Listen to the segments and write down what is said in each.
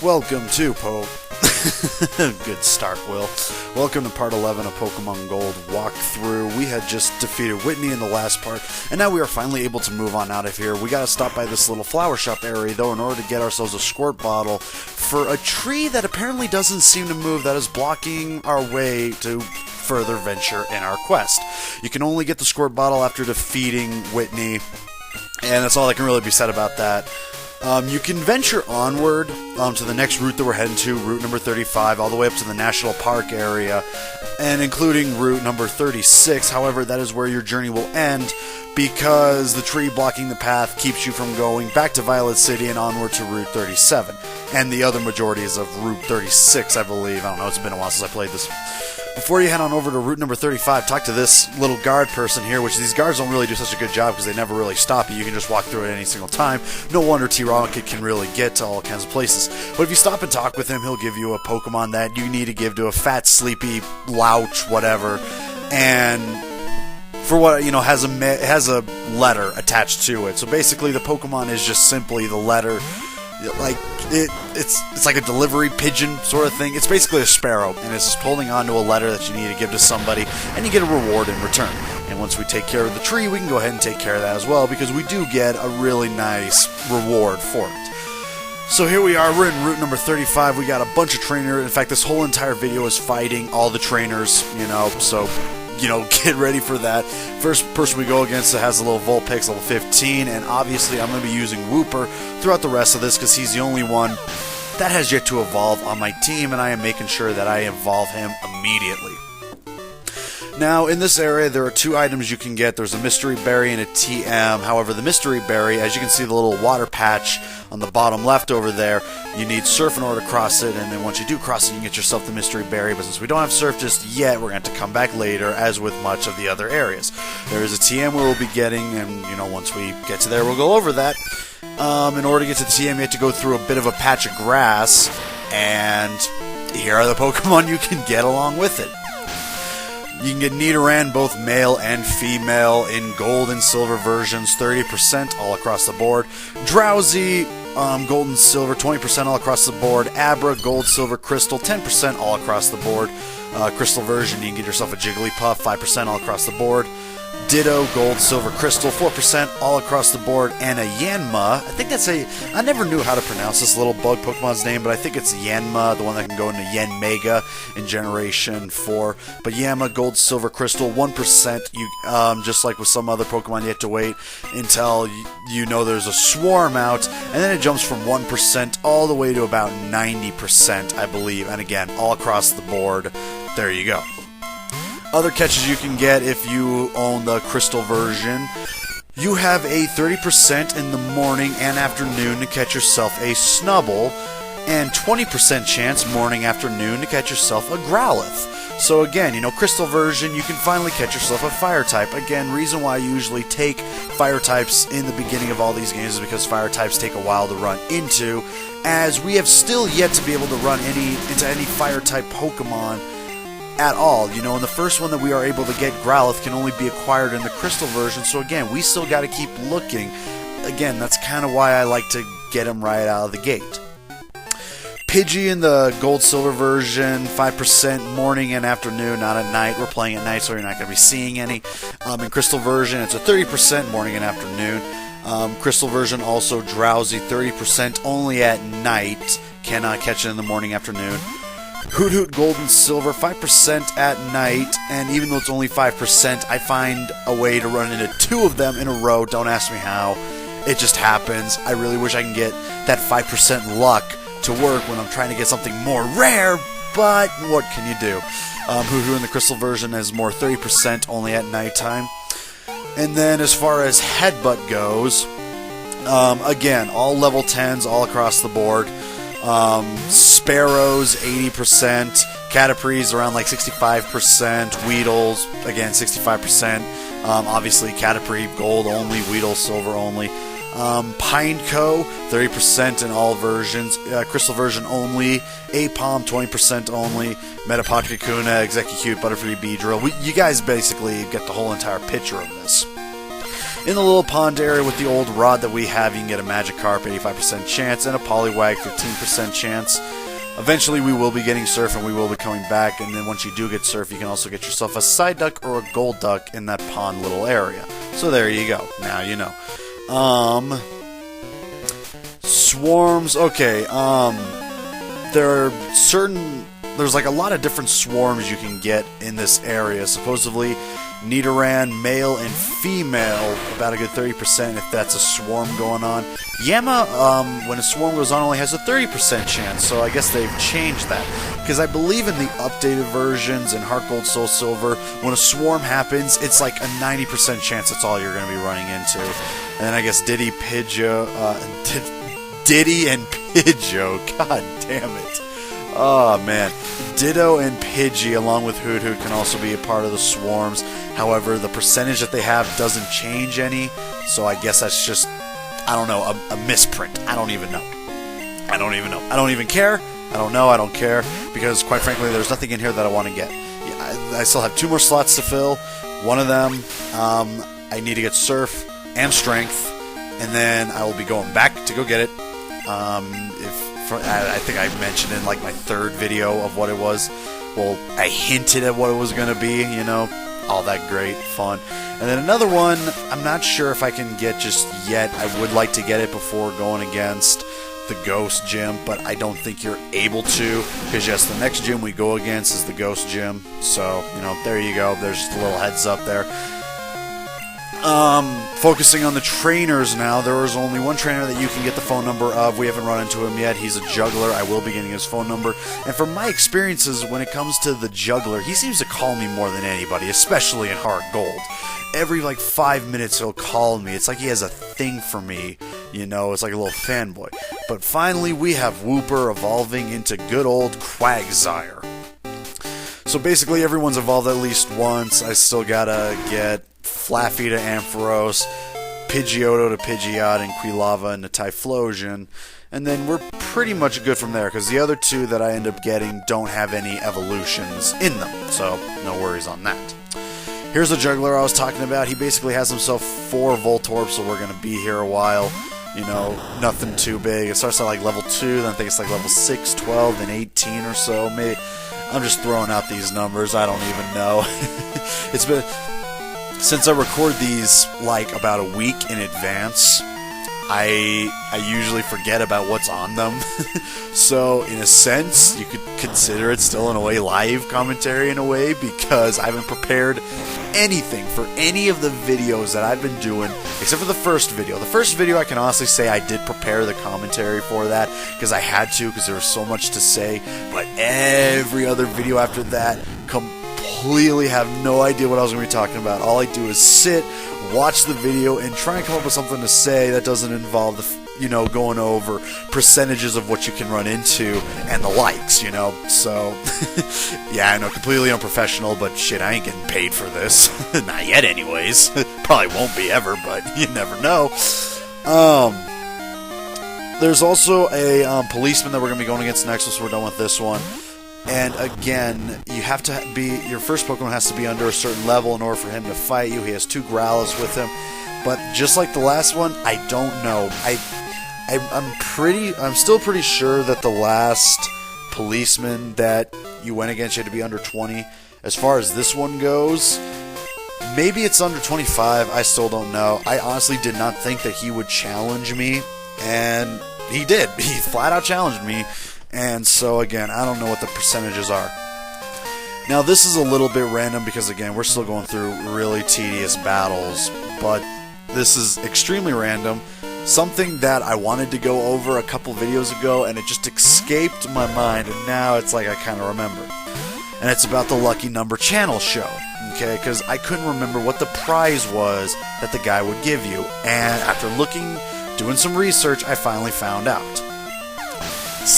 Welcome to Good start, Will. Welcome to part 11 of Pokemon Gold walkthrough. We had just defeated Whitney in the last part, and now we are finally able to move on out of here. We gotta stop by this little flower shop area, though, in order to get ourselves a squirt bottle for a tree that apparently doesn't seem to move, that is blocking our way to further venture in our quest. You can only get the squirt bottle after defeating Whitney, and that's all that can really be said about that. You can venture onward to the next route that we're heading to, route number 35, all the way up to the National Park area, and including route number 36. However, that is where your journey will end, because the tree blocking the path keeps you from going back to Violet City and onward to route 37. And the other majority is of route 36, I believe. I don't know, it's been a while since I played this. Before you head on over to route number 35, talk to this little guard person here, which these guards don't really do such a good job because they never really stop you. You can just walk through it any single time. No wonder T-Rocket can really get to all kinds of places. But if you stop and talk with him, he'll give you a Pokemon that you need to give to a fat, sleepy louch, whatever. And for what, you know, has a letter attached to it. So basically the Pokemon is just simply the letter. Like, it's like a delivery pigeon sort of thing. It's basically a sparrow, and it's just holding on to a letter that you need to give to somebody, and you get a reward in return. And once we take care of the tree, we can go ahead and take care of that as well, because we do get a really nice reward for it. So here we are, we're in route number 35, we got a bunch of trainers. In fact, this whole entire video is fighting all the trainers, you know, so, you know, get ready for that. First person we go against that has a little Vulpix, level 15, and obviously I'm going to be using Wooper throughout the rest of this because he's the only one that has yet to evolve on my team, and I am making sure that I evolve him immediately. Now, in this area, there are two items you can get. There's a Mystery Berry and a TM. However, the Mystery Berry, as you can see the little water patch on the bottom left over there, you need Surf in order to cross it, and then once you do cross it, you can get yourself the Mystery Berry. But since we don't have Surf just yet, we're going to have to come back later, as with much of the other areas. There is a TM we will be getting, and, you know, once we get to there, we'll go over that. In order to get to the TM, you have to go through a bit of a patch of grass, and here are the Pokemon you can get along with it. You can get Nidoran, both male and female, in gold and silver versions, 30% all across the board. Drowsy, gold and silver, 20% all across the board. Abra, gold, silver, crystal, 10% all across the board. Crystal version, you can get yourself a Jigglypuff, 5% all across the board. Ditto, gold, silver, crystal, 4% all across the board, and a Yanma. I think that's I never knew how to pronounce this little bug Pokemon's name, but I think it's Yanma, the one that can go into Yanmega in Generation 4. But Yanma, gold, silver, crystal, 1%. You, just like with some other Pokemon, you have to wait until you know there's a swarm out, and then it jumps from 1% all the way to about 90%, I believe. And again, all across the board. There you go. Other catches you can get if you own the crystal version. You have a 30% in the morning and afternoon to catch yourself a Snubbull, and 20% chance morning afternoon to catch yourself a Growlithe. So again, you know, crystal version, you can finally catch yourself a fire type. Again, reason why I usually take fire types in the beginning of all these games is because fire types take a while to run into, as we have still yet to be able to run into any fire type Pokemon at all. You know, and the first one that we are able to get, Growlithe, can only be acquired in the crystal version, so again, we still got to keep looking. Again, that's kind of why I like to get him right out of the gate. Pidgey in the gold-silver version, 5% morning and afternoon, not at night. We're playing at night, so you're not going to be seeing any. In crystal version, it's a 30% morning and afternoon. Crystal version also Drowsy, 30% only at night. Cannot catch it in the morning, afternoon. Hoot Hoot Gold and Silver, 5% at night, and even though it's only 5%, I find a way to run into two of them in a row. Don't ask me how. It just happens. I really wish I can get that 5% luck to work when I'm trying to get something more rare, but what can you do? Hoot Hoot in the Crystal version is more 30% only at nighttime. And then as far as Headbutt goes, again, all level 10s all across the board. Sparrows 80%, Caterpies around like 65%, Weedles again 65%, obviously Caterpie gold only, Weedle silver only, Pineco 30% in all versions, crystal version only, Apom 20% only, Metapod Kakuna, Execute, Butterfree Beedrill. You guys basically get the whole entire picture of this. In the little pond area with the old rod that we have, you can get a Magikarp, 85% chance, and a Poliwag, 15% chance. Eventually we will be getting Surf and we will be coming back, and then once you do get Surf, you can also get yourself a Psyduck or a Gold Duck in that pond little area. So there you go. Now you know. Swarms, okay, there's like a lot of different swarms you can get in this area. Supposedly, Nidoran, male and female, about a good 30% if that's a swarm going on. Yama, when a swarm goes on, only has a 30% chance, so I guess they've changed that. Because I believe in the updated versions in Heart Gold, Soul Silver, when a swarm happens, it's like a 90% chance that's all you're going to be running into. And then I guess Diddy and Pidgeot, god damn it. Oh man. Ditto and Pidgey along with Hoot Hoot can also be a part of the swarms. However, the percentage that they have doesn't change any, so I guess that's just, I don't know, a misprint. I don't even know. I don't even care. I don't care, because quite frankly, there's nothing in here that I want to get. I still have 2 more slots to fill. One of them, I need to get Surf and Strength, and then I will be going back to go get it. I think I mentioned in like my 3rd video of what it was. Well, I hinted at what it was going to be, you know, all that great fun. And then another one, I'm not sure if I can get just yet. I would like to get it before going against the Ghost Gym, but I don't think you're able to, because yes, the next gym we go against is the Ghost Gym. So, you know, there you go. There's just a little heads up there. Focusing on the trainers now, there is only one trainer that you can get the phone number of. We haven't run into him yet. He's a juggler. I will be getting his phone number. And from my experiences, when it comes to the juggler, he seems to call me more than anybody, especially in Heart Gold. Every, like, 5 minutes he'll call me. It's like he has a thing for me. You know, it's like a little fanboy. But finally, we have Wooper evolving into good old Quagsire. So basically, everyone's evolved at least once. I still gotta get Flaffy to Ampharos, Pidgeotto to Pidgeot, and Quilava into Typhlosion. And then we're pretty much good from there, because the other 2 that I end up getting don't have any evolutions in them. So, no worries on that. Here's the juggler I was talking about. He basically has himself 4 Voltorbs, so we're going to be here a while. You know, nothing too big. It starts at like level 2, then I think it's like level 6, 12, and 18 or so. Maybe I'm just throwing out these numbers. I don't even know. It's been... Since I record these like about a week in advance, I usually forget about what's on them. So in a sense, you could consider it still in a way live commentary in a way, because I haven't prepared anything for any of the videos that I've been doing, except for the first video. The first video, I can honestly say I did prepare the commentary for that, because I had to, because there was so much to say. But every other video after that, completely have no idea what I was going to be talking about. All I do is sit, watch the video, and try and come up with something to say that doesn't involve the, you know, going over percentages of what you can run into and the likes, you know. So, yeah, I know, completely unprofessional, but shit, I ain't getting paid for this. Not yet, anyways. Probably won't be ever, but you never know. There's also a policeman that we're going to be going against next, so we're done with this one. And again, you have to be, your first Pokemon has to be under a certain level in order for him to fight you. He has 2 Growlithe with him, but just like the last one, I don't know. I'm still pretty sure that the last policeman that you went against, you had to be under 20. As far as this one goes, maybe it's under 25. I still don't know. I honestly did not think that he would challenge me, and he did. He flat out challenged me. And so, again, I don't know what the percentages are. Now, this is a little bit random because, again, we're still going through really tedious battles. But this is extremely random. Something that I wanted to go over a couple videos ago, and it just escaped my mind, and now it's like I kind of remember. And it's about the Lucky Number Channel show. Okay, because I couldn't remember what the prize was that the guy would give you. And after doing some research, I finally found out.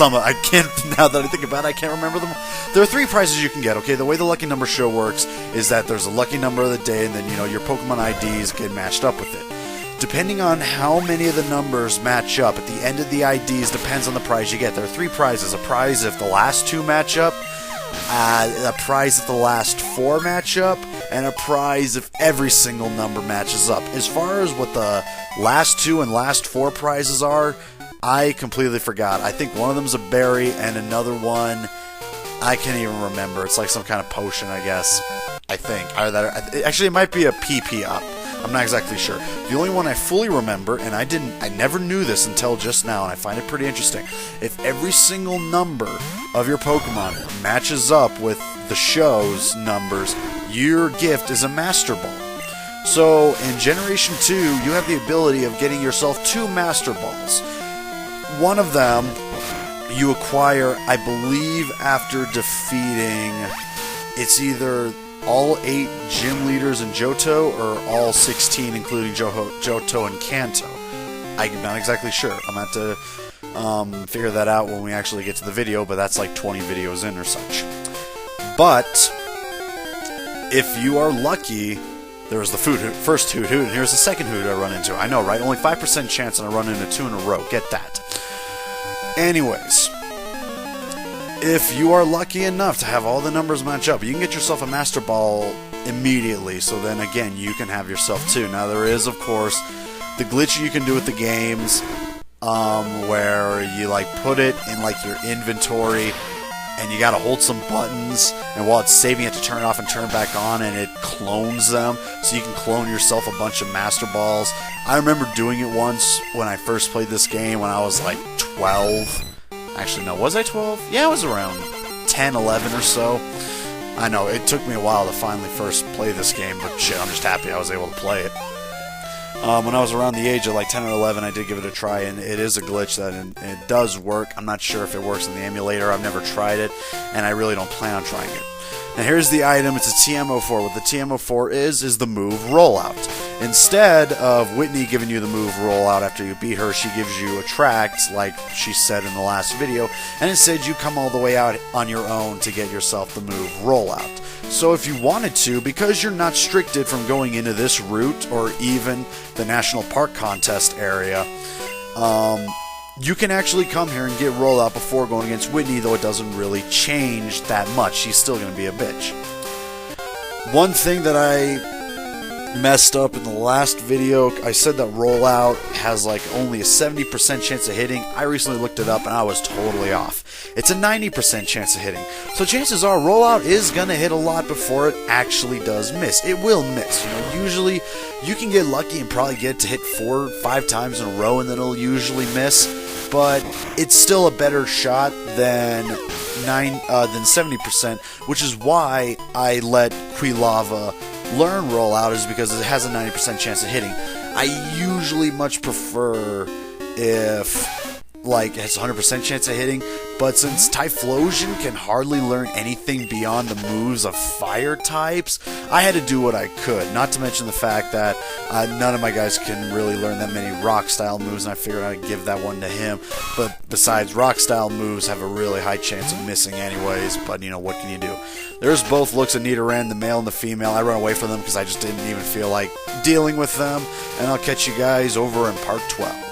I can't, now that I think about it, I can't remember them. There are 3 prizes you can get, okay? The way the Lucky Number show works is that there's a lucky number of the day, and then, you know, your Pokemon IDs get matched up with it. Depending on how many of the numbers match up, at the end of the IDs depends on the prize you get. There are 3 prizes. A prize if the last 2 match up, a prize if the last 4 match up, and a prize if every single number matches up. As far as what the last 2 and last 4 prizes are, I completely forgot. I think one of them's a berry, and another one, I can't even remember. It's like some kind of potion, I guess. I think. Actually, it might be a PP up. I'm not exactly sure. The only one I fully remember, and I never knew this until just now, and I find it pretty interesting. If every single number of your Pokemon matches up with the show's numbers, your gift is a Master Ball. So, in Generation 2, you have the ability of getting yourself 2 Master Balls. One of them you acquire, I believe, after defeating, it's either all 8 gym leaders in Johto or all 16, including Johto and Kanto. I'm not exactly sure. I'm going to have to figure that out when we actually get to the video, but that's like 20 videos in or such. But if you are lucky, there was the first Hoot, and here's the second Hoot I run into. I know, right? Only 5% chance, and I run into 2 in a row. Get that. Anyways, if you are lucky enough to have all the numbers match up, you can get yourself a Master Ball immediately. So then again, you can have yourself 2. Now there is, of course, the glitch you can do with the games, where you like put it in like your inventory, and you gotta hold some buttons, and while it's saving, you have to turn it off and turn it back on, and it clones them, so you can clone yourself a bunch of Master Balls. I remember doing it once when I first played this game when I was like 12. Actually, no, was I 12? Yeah, I was around 10, 11 or so. I know, it took me a while to finally first play this game, but shit, I'm just happy I was able to play it. When I was around the age of like 10 or 11, I did give it a try, and it is a glitch that it does work. I'm not sure if it works in the emulator. I've never tried it, and I really don't plan on trying it. Now here's the item. It's a TM04. What the TM04 is the move Rollout. Instead of Whitney giving you the move Rollout after you beat her, she gives you Attract, like she said in the last video, and instead you come all the way out on your own to get yourself the move Rollout. So if you wanted to, because you're not restricted from going into this route or even the National Park Contest area, you can actually come here and get Rollout before going against Whitney, though it doesn't really change that much. She's still going to be a bitch. One thing that I messed up in the last video, I said that Rollout has like only a 70% chance of hitting. I recently looked it up and I was totally off. It's a 90% chance of hitting. So chances are Rollout is going to hit a lot before it actually does miss. It will miss. You know, usually you can get lucky and probably get to hit 4 or 5 times in a row and then it'll usually miss. But it's still a better shot than 70%, which is why I let Quilava learn Rollout, is because it has a 90% chance of hitting. I usually much prefer if like it has a 100% chance of hitting, but since Typhlosion can hardly learn anything beyond the moves of fire types, I had to do what I could. Not to mention the fact that none of my guys can really learn that many rock style moves, and I figured I'd give that one to him. But besides, rock style moves have a really high chance of missing anyways, but you know, what can you do? There's both looks of Nidoran, the male and the female. I run away from them because I just didn't even feel like dealing with them, and I'll catch you guys over in part 12.